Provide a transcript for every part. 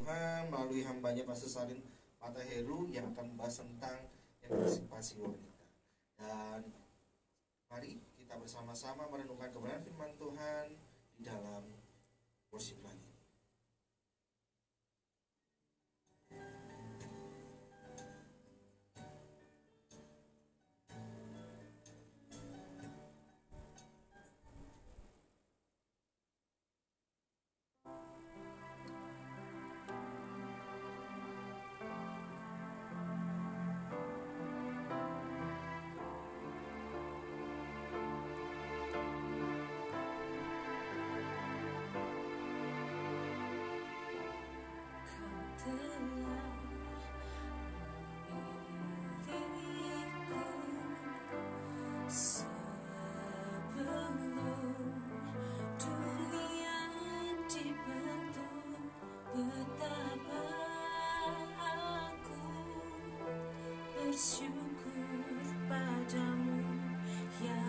Tuhan melalui hambanya Pastor Sarin Pataheru yang akan membahas tentang emansipasi wanita. Dan mari kita bersama-sama merenungkan kebenaran firman Tuhan di dalam worship lagi. Bersyukur padamu ya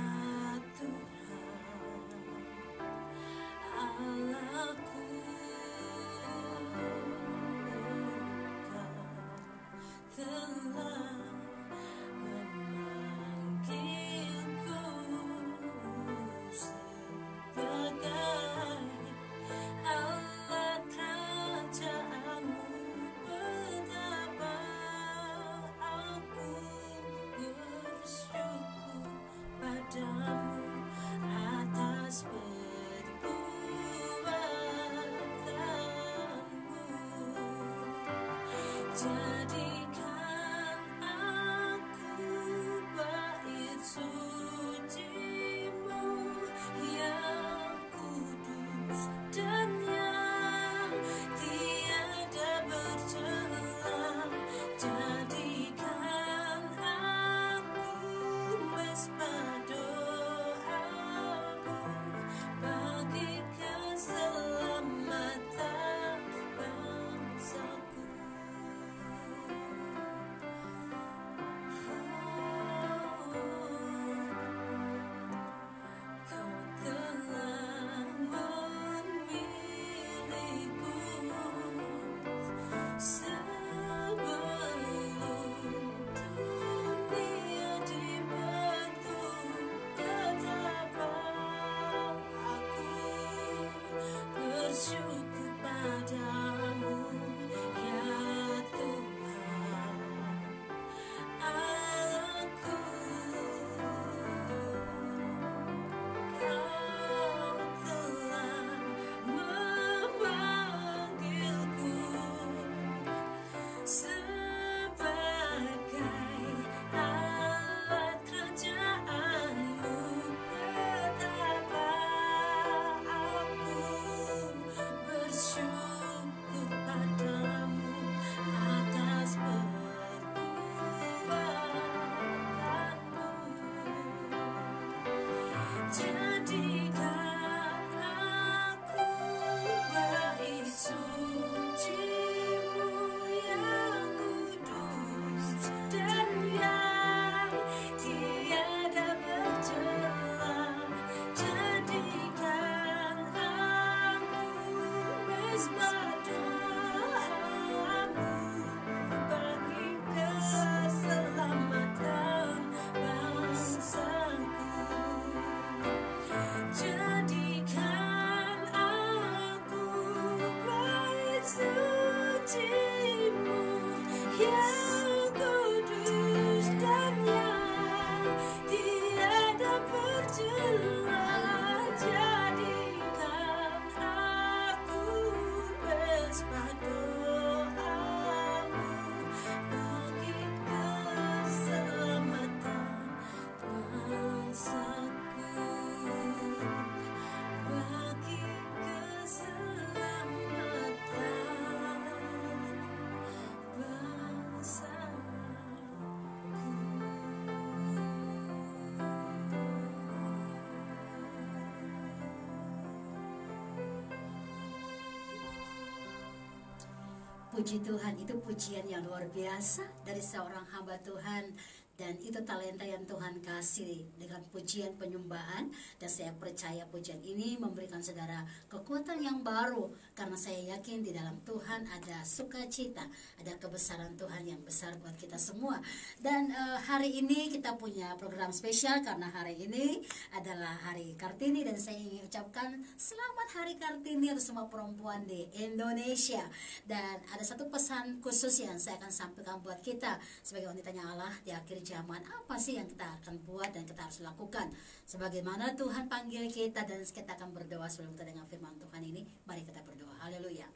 Tuhan Allahku, Kau telah memanggilku sebagai alat kerajaanmu. Betapa aku bersyukur padamu atas perbuatanmu. Jadikan aku bait suci-Mu yang kudus dan yang tiada bercela. Jadikan aku mesbah doamu bagi keselamatan bangsaku. Kau telah memilihku sebelum dunia dibentuk. Betapa aku bersyukur padamu ya Tuhan Allahku. Kau telah memanggilku sebagai alat kerajaanmu. Betapa aku bersyukur padamu atas perbuatanmu. Jadikan aku bait suci-Mu yang kudus dan yang tiada bercela. Jadikan aku mesbah doamu bagi keselamatan bangsaku. Jadikan aku bait suci-Mu yang kudus dan yang tiada bercela. Jadikan aku mesbah doamu bagi keselamatan bangsaku. Bagi keselamatan bangsaku. Puji Tuhan, itu pujian yang luar biasa dari seorang hamba Tuhan Dan itu talenta yang Tuhan kasih dengan pujian penyembahan. Dan saya percaya pujian ini memberikan saudara kekuatan yang baru. Karena saya yakin di dalam Tuhan ada sukacita, ada kebesaran Tuhan yang besar buat kita semua. Dan hari ini kita punya program spesial karena hari ini adalah Hari Kartini. Dan saya ingin ucapkan selamat Hari Kartini untuk semua perempuan di Indonesia. Dan ada satu pesan khusus yang saya akan sampaikan buat kita sebagai wanitanya Allah di akhir zaman. Apa sih yang kita akan buat dan kita harus lakukan sebagaimana Tuhan panggil kita. Dan kita akan berdoa sebelum kita dengan firman Tuhan ini. Mari kita berdoa. Haleluya.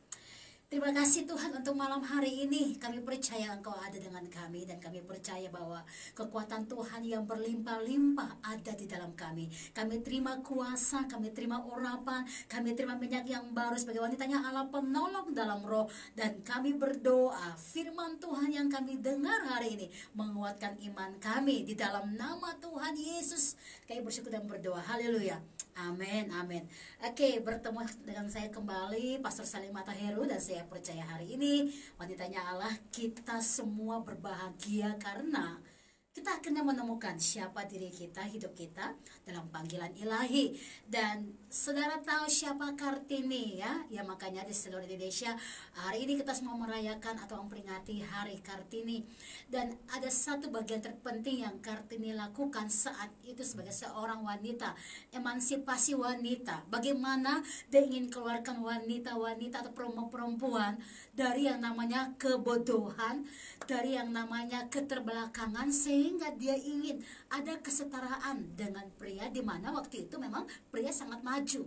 Terima kasih Tuhan untuk malam hari ini. Kami percaya Engkau ada dengan kami. Dan kami percaya bahwa kekuatan Tuhan yang berlimpah-limpah ada di dalam kami. Kami terima kuasa, kami terima urapan, kami terima minyak yang baru sebagai wanitanya Allah penolong dalam roh. Dan kami berdoa firman Tuhan yang kami dengar hari ini menguatkan iman kami. Di dalam nama Tuhan Yesus kami bersyukur dan berdoa. Haleluya. Amin, amin. Oke, bertemu dengan saya kembali Pastor Salim Mataheru. Dan saya percaya hari ini wanitanya Allah kita semua berbahagia karena kita akhirnya menemukan siapa diri kita, hidup kita dalam panggilan ilahi. Dan saudara tahu siapa Kartini ya? Ya makanya di seluruh Indonesia hari ini kita semua merayakan atau memperingati Hari Kartini. Dan ada satu bagian terpenting yang Kartini lakukan saat itu sebagai seorang wanita, emansipasi wanita. Bagaimana dia ingin keluarkan wanita-wanita atau perempuan dari yang namanya kebodohan, dari yang namanya keterbelakangan, sehingga dia ingin ada kesetaraan dengan pria, di mana waktu itu memang pria sangat maju.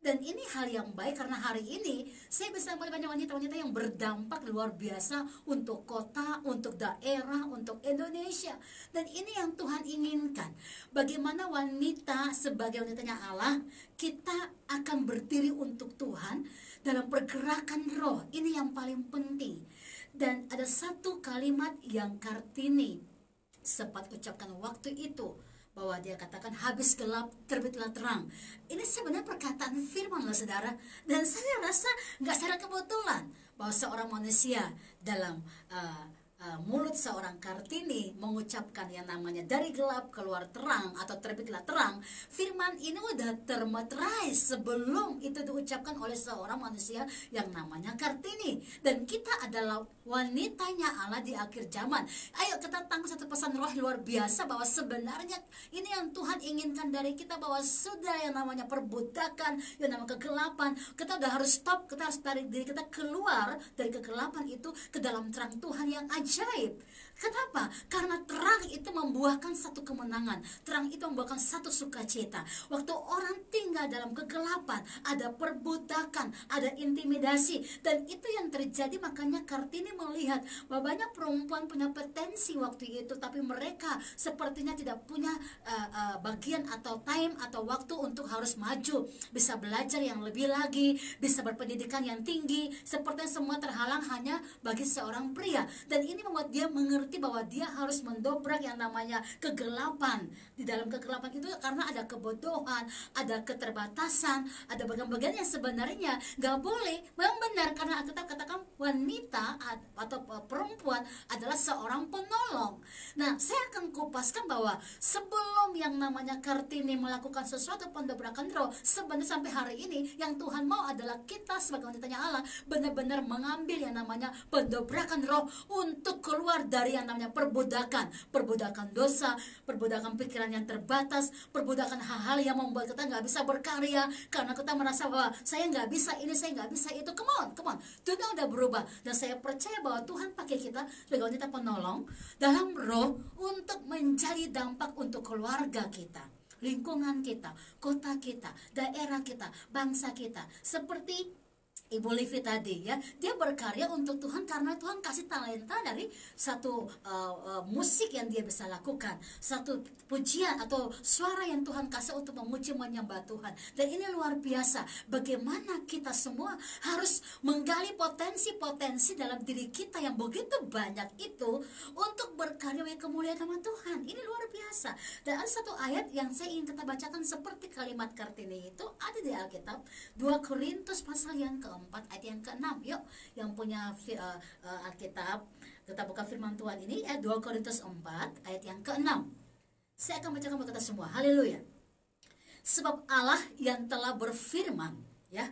Dan ini hal yang baik karena hari ini saya bisa melihat banyak wanita-wanita yang berdampak luar biasa untuk kota, untuk daerah, untuk Indonesia. Dan ini yang Tuhan inginkan. Bagaimana wanita sebagai wanitanya Allah, kita akan berdiri untuk Tuhan dalam pergerakan roh. Ini yang paling penting. Dan ada satu kalimat yang Kartini sempat ucapkan waktu itu, bahwa dia katakan habis gelap terbitlah terang. Ini sebenarnya perkataan firman loh saudara. Dan saya rasa nggak secara kebetulan bahwa seorang manusia dalam mulut seorang Kartini mengucapkan yang namanya dari gelap keluar terang atau terbitlah terang. Firman ini udah termeterai sebelum itu diucapkan oleh seorang manusia yang namanya Kartini. Dan kita adalah wanitanya Allah di akhir zaman. Ayo kita tangkap satu pesan roh luar biasa, bahwa sebenarnya ini yang Tuhan inginkan dari kita, bahwa sudah yang namanya perbudakan, yang namanya kegelapan, kita udah harus stop. Kita harus tarik diri kita keluar dari kegelapan itu ke dalam terang Tuhan yang ajaib. Kenapa? Karena terang itu membuahkan satu kemenangan. Terang itu membuahkan satu sukacita. Waktu orang tinggal dalam kegelapan, ada perbudakan, ada intimidasi. Dan itu yang terjadi. Makanya Kartini melihat bahwa banyak perempuan punya potensi waktu itu, tapi mereka sepertinya tidak punya bagian atau time atau waktu untuk harus maju, bisa belajar yang lebih lagi, bisa berpendidikan yang tinggi. Sepertinya semua terhalang hanya bagi seorang pria. Dan ini membuat dia mengerti bahwa dia harus mendobrak yang namanya kegelapan. Di dalam kegelapan itu karena ada kebodohan, ada keterbatasan, ada bagian-bagian yang sebenarnya nggak boleh. Memang benar, karena kita katakan wanita atau perempuan adalah seorang penolong. Nah, saya akan kupaskan bahwa sebelum yang namanya Kartini melakukan sesuatu pendobrakan roh, sebenarnya sampai hari ini yang Tuhan mau adalah kita sebagai wanitanya Allah benar-benar mengambil yang namanya pendobrakan roh untuk keluar dari yang namanya perbudakan dosa, perbudakan pikiran yang terbatas, perbudakan hal-hal yang membuat kita nggak bisa berkarya karena kita merasa bahwa saya nggak bisa ini, saya nggak bisa itu. Come on, dunia udah berubah. Dan saya percaya bahwa Tuhan pakai kita sebagai wanita penolong dalam roh untuk menjadi dampak untuk keluarga kita, lingkungan kita, kota kita, daerah kita, bangsa kita. Seperti Ibu Livi tadi ya, dia berkarya untuk Tuhan karena Tuhan kasih talenta dari satu musik yang dia bisa lakukan, satu pujian atau suara yang Tuhan kasih untuk memuji menyembah Tuhan. Dan ini luar biasa, bagaimana kita semua harus menggali potensi-potensi dalam diri kita yang begitu banyak itu untuk berkarya bagi kemuliaan nama Tuhan. Ini luar biasa. Dan ada satu ayat yang saya ingin kita bacakan seperti kalimat Kartini itu ada di Alkitab, 2 Korintus pasal yang ke-4 ayat yang ke-6. Yuk, yang punya Alkitab Kita buka firman Tuhan ini ayat 2 Korintus 4 ayat yang ke-6. Saya akan bacakan buat kita semua. Haleluya. Sebab Allah yang telah berfirman, ya,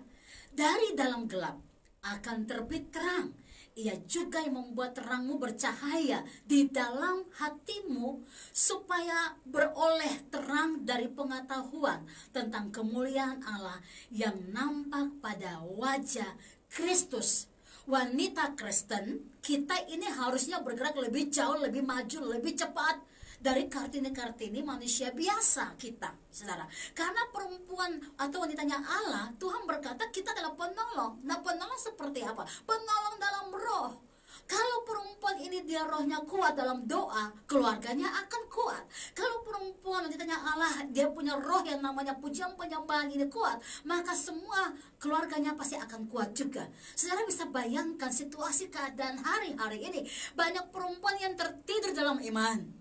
dari dalam gelap akan terbit terang. Ia juga yang membuat terangmu bercahaya di dalam hatimu, supaya beroleh terang dari pengetahuan tentang kemuliaan Allah yang nampak pada wajah Kristus. Wanita Kristen, kita ini harusnya bergerak lebih jauh, lebih maju, lebih cepat dari Kartini-Kartini manusia biasa kita, saudara. Karena perempuan atau wanitanya Allah, Tuhan berkata kita adalah penolong. Nah, penolong seperti apa? Penolong dalam roh. Kalau perempuan ini dia rohnya kuat dalam doa, keluarganya akan kuat. Kalau perempuan wanitanya Allah, dia punya roh yang namanya pujian penyembahan ini kuat, maka semua keluarganya pasti akan kuat juga. Saudara bisa bayangkan situasi keadaan hari-hari ini. Banyak perempuan yang tertidur dalam iman.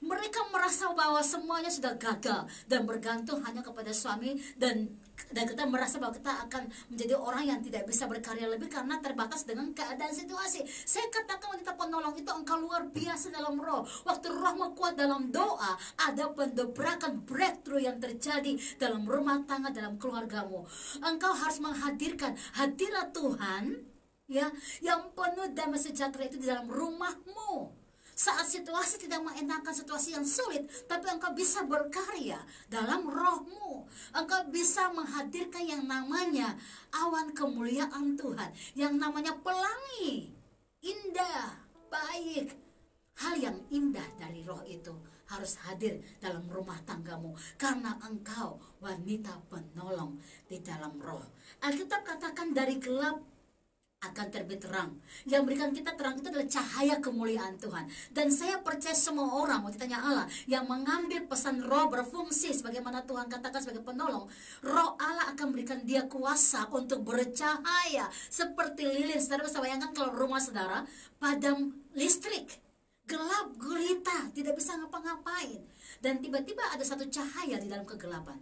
Mereka merasa bahwa semuanya sudah gagal dan bergantung hanya kepada suami, dan kita merasa bahwa kita akan menjadi orang yang tidak bisa berkarya lebih karena terbatas dengan keadaan situasi. Saya katakan wanita penolong itu engkau luar biasa dalam roh. Waktu rohmu kuat dalam doa, ada pendobrakan breakthrough yang terjadi dalam rumah tangga, dalam keluargamu. Engkau harus menghadirkan hadirat Tuhan, ya, yang penuh damai sejahtera itu di dalam rumahmu. Saat situasi tidak mengenakan, situasi yang sulit, tapi engkau bisa berkarya dalam rohmu. Engkau bisa menghadirkan yang namanya awan kemuliaan Tuhan, yang namanya pelangi, indah, baik. Hal yang indah dari roh itu harus hadir dalam rumah tanggamu, karena engkau wanita penolong di dalam roh. Alkitab katakan dari gelap akan terbit terang. Yang memberikan kita terang itu adalah cahaya kemuliaan Tuhan. Dan saya percaya semua orang, wanitanya Allah, yang mengambil pesan roh berfungsi sebagaimana Tuhan katakan sebagai penolong, roh Allah akan memberikan dia kuasa untuk bercahaya seperti lilin. Saudara bisa bayangkan kalau rumah saudara padam listrik, gelap gulita, tidak bisa ngapa-ngapain, dan tiba-tiba ada satu cahaya di dalam kegelapan,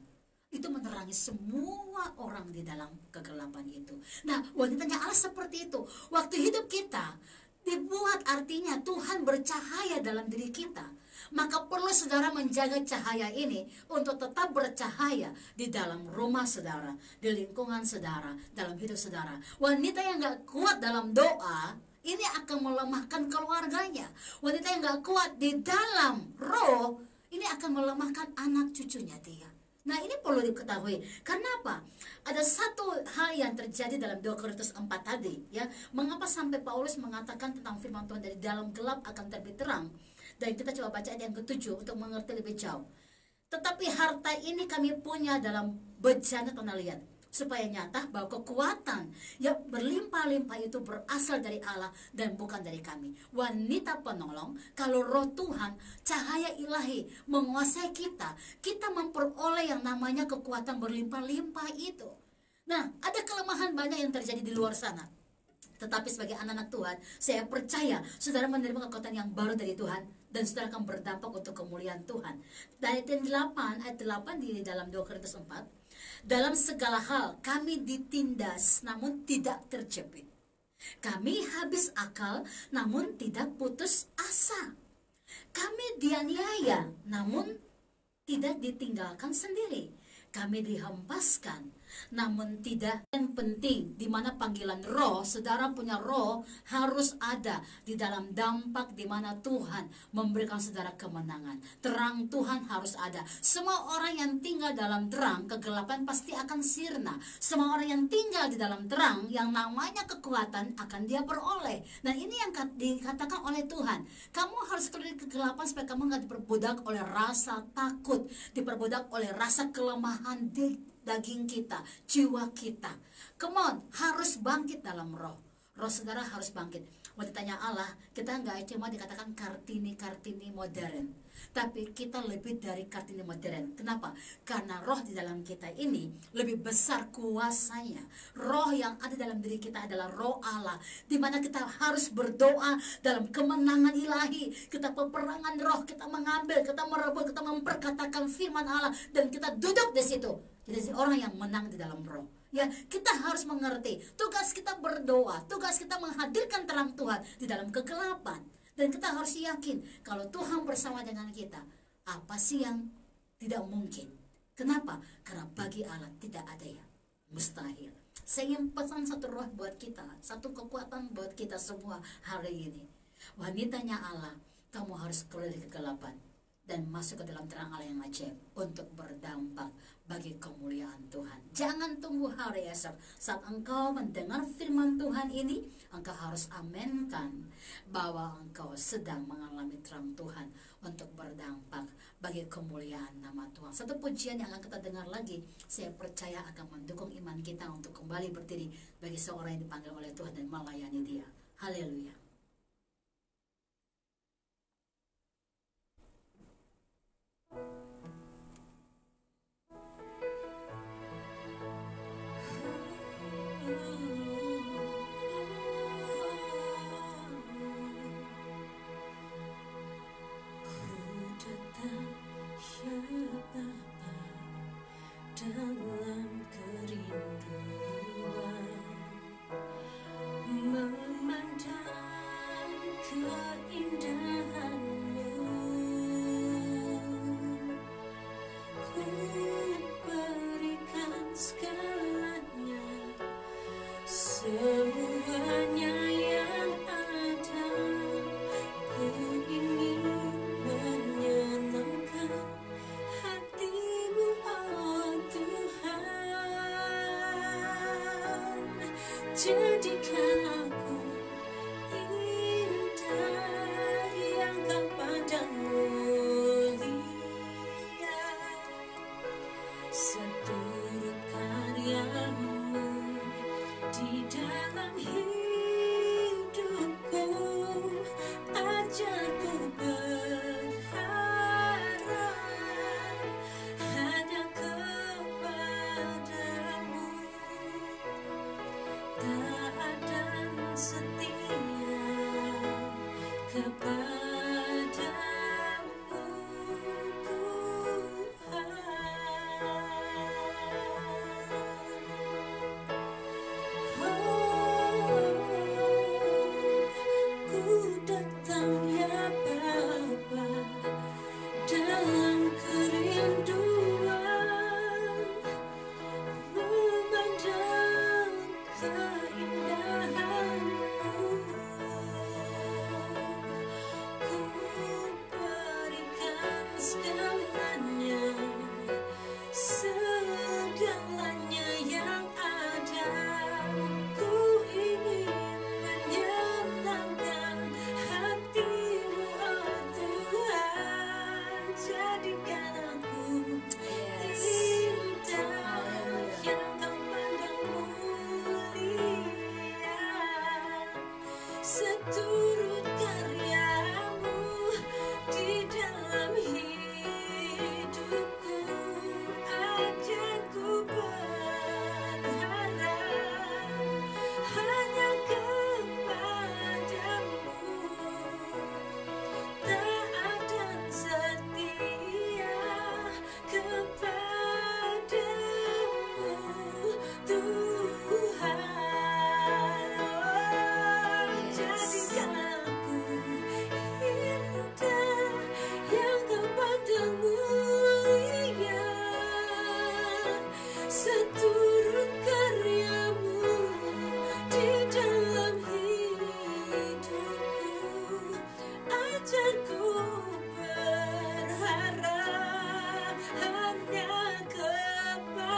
itu menerangi semua orang di dalam kegelapan itu. Nah, wanitanya Allah seperti itu. Waktu hidup kita dibuat, artinya Tuhan bercahaya dalam diri kita, maka perlu saudara menjaga cahaya ini untuk tetap bercahaya di dalam rumah saudara, di lingkungan saudara, dalam hidup saudara. Wanita yang gak kuat dalam doa, ini akan melemahkan keluarganya. Wanita yang gak kuat di dalam roh, ini akan melemahkan anak cucunya dia. Nah, ini perlu diketahui. Kenapa? Ada satu hal yang terjadi dalam 2 Korintus 4 tadi, ya. Mengapa sampai Paulus mengatakan tentang firman Tuhan dari dalam gelap akan terbit terang? Dan kita coba baca ayat yang ke-7 untuk mengerti lebih jauh. Tetapi harta ini kami punya dalam bejana tanah liat, supaya nyata bahwa kekuatan yang berlimpah-limpah itu berasal dari Allah dan bukan dari kami. Wanita penolong, kalau roh Tuhan, cahaya ilahi menguasai kita, kita memperoleh yang namanya kekuatan berlimpah-limpah itu. Nah, ada kelemahan banyak yang terjadi di luar sana. Tetapi sebagai anak-anak Tuhan, saya percaya saudara menerima kekuatan yang baru dari Tuhan, dan saudara akan berdampak untuk kemuliaan Tuhan. Dan ayat 8 di dalam 2 Korintus 4, dalam segala hal kami ditindas namun tidak terjepit. Kami habis akal namun tidak putus asa. Kami dianiaya namun tidak ditinggalkan sendiri. Kami dihempaskan namun tidak. Yang penting di mana panggilan roh, saudara punya roh harus ada di dalam dampak di mana Tuhan memberikan saudara kemenangan. Terang Tuhan harus ada. Semua orang yang tinggal dalam terang, kegelapan pasti akan sirna. Semua orang yang tinggal di dalam terang, yang namanya kekuatan akan dia peroleh. Dan ini yang dikatakan oleh Tuhan, kamu harus keluar dari kegelapan supaya kamu gak diperbudak oleh rasa takut, diperbudak oleh rasa kelemahan di daging kita, jiwa kita. Come on, harus bangkit dalam roh. Roh saudara harus bangkit. Wanitanya Allah, kita nggak cuma dikatakan Kartini modern, tapi kita lebih dari Kartini modern. Kenapa? Karena roh di dalam kita ini lebih besar kuasanya. Roh yang ada dalam diri kita adalah roh Allah, di mana kita harus berdoa dalam kemenangan ilahi. Kita peperangan roh, kita mengambil, kita merebut, kita memperkatakan firman Allah, dan kita duduk di situ. Jadi orang yang menang di dalam roh, Ya, kita harus mengerti tugas kita berdoa, tugas kita menghadirkan terang Tuhan di dalam kegelapan. Dan kita harus yakin kalau Tuhan bersama dengan kita, apa sih yang tidak mungkin? Kenapa? Karena bagi Allah tidak ada yang mustahil. Saya ingin pesan satu roh buat kita, satu kekuatan buat kita semua hari ini. Wanitanya Allah, kamu harus keluar dari kegelapan dan masuk ke dalam terang Allah yang ajaib untuk berdampak bagi kemuliaan Tuhan. Jangan tunggu hari esok. Saat engkau mendengar firman Tuhan ini, engkau harus amenkan bahwa engkau sedang mengalami terang Tuhan untuk berdampak bagi kemuliaan nama Tuhan. Satu pujian yang akan kita dengar lagi, saya percaya akan mendukung iman kita untuk kembali berdiri bagi seorang yang dipanggil oleh Tuhan dan melayani Dia. Haleluya. Dalam kerinduan memandang keindahanmu, ku berikan segalanya, semuanya yang ada. Ku ingin menyenangkan hatimu, oh Tuhan. Jadikan aku indah yang kau pandang mulia, seturut karyamu di dalam hidupku. Ajarku berharap hanya kepadamu, taat dan setia kepadamu, Tuhan. Ku datang ya Bapa dalam kerinduan, memandang keindahanmu. Ku berikan segalanya, segalanya yang ada. Ku ingin menyenangkan hatimu, oh Tuhan. Jadikan aku indah yang kau pandang mulia, seturut karyamu di dalam hidupku. Ajarku berharap hanya kepadamu, taat dan setia kepadamu, Tuhan. Jadikan aku indah yang kau pandang mulia, seturut karyamu di dalam hidupku. Ajarku berharap hanya kepadamu,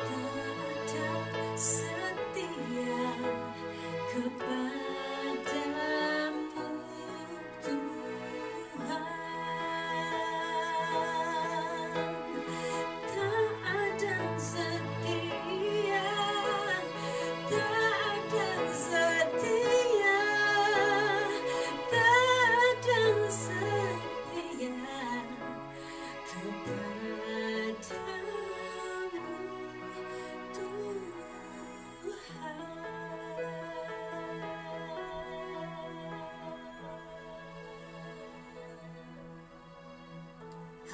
taat dan setia kepadamu, Tuhan. Taat dan setia, taat dan setia, taat dan setia kepadamu, Tuhan.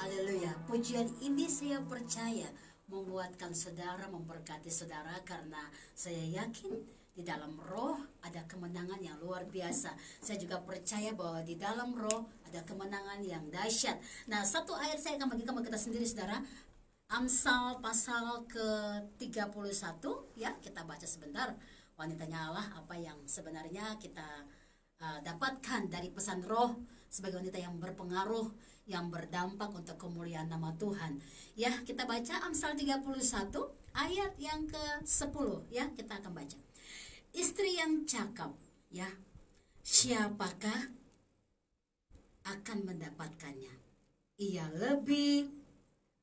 Haleluya. pujian ini saya percaya menguatkan saudara, memberkati saudara, karena saya yakin di dalam roh ada kemenangan yang luar biasa. Saya juga percaya bahwa di dalam roh ada kemenangan yang dahsyat. Nah, satu ayat saya akan bagikan kepada kita sendiri saudara. Amsal pasal ke-31 ya, kita baca sebentar. Wanitanya Allah, apa yang sebenarnya kita dapatkan dari pesan roh sebagai wanita yang berpengaruh, yang berdampak untuk kemuliaan nama Tuhan. Ya, kita baca Amsal 31 ayat yang ke-10 ya, kita akan baca. Istri yang cakap ya, siapakah akan mendapatkannya? Ia lebih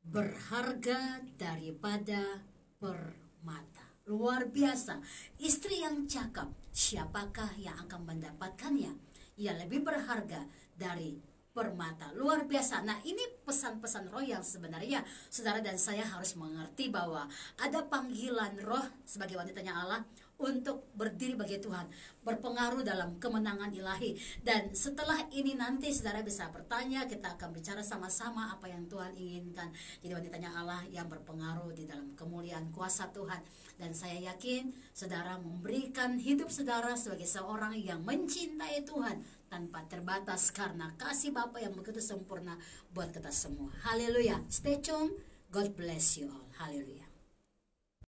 berharga daripada permata. Luar biasa. Istri yang cakap, siapakah yang akan mendapatkannya? Ia lebih berharga dari permata. Luar biasa. Nah, ini pesan-pesan roh yang sebenarnya saudara dan saya harus mengerti bahwa ada panggilan roh sebagai wanitanya Allah untuk berdiri bagi Tuhan, berpengaruh dalam kemenangan ilahi. Dan setelah ini nanti saudara bisa bertanya, kita akan bicara sama-sama apa yang Tuhan inginkan. Jadi wanitanya Allah yang berpengaruh di dalam kemuliaan kuasa Tuhan. Dan saya yakin saudara memberikan hidup saudara sebagai seorang yang mencintai Tuhan tanpa terbatas karena kasih Bapa yang begitu sempurna buat kita semua. Haleluya. Stay tuned. God bless you all. Haleluya.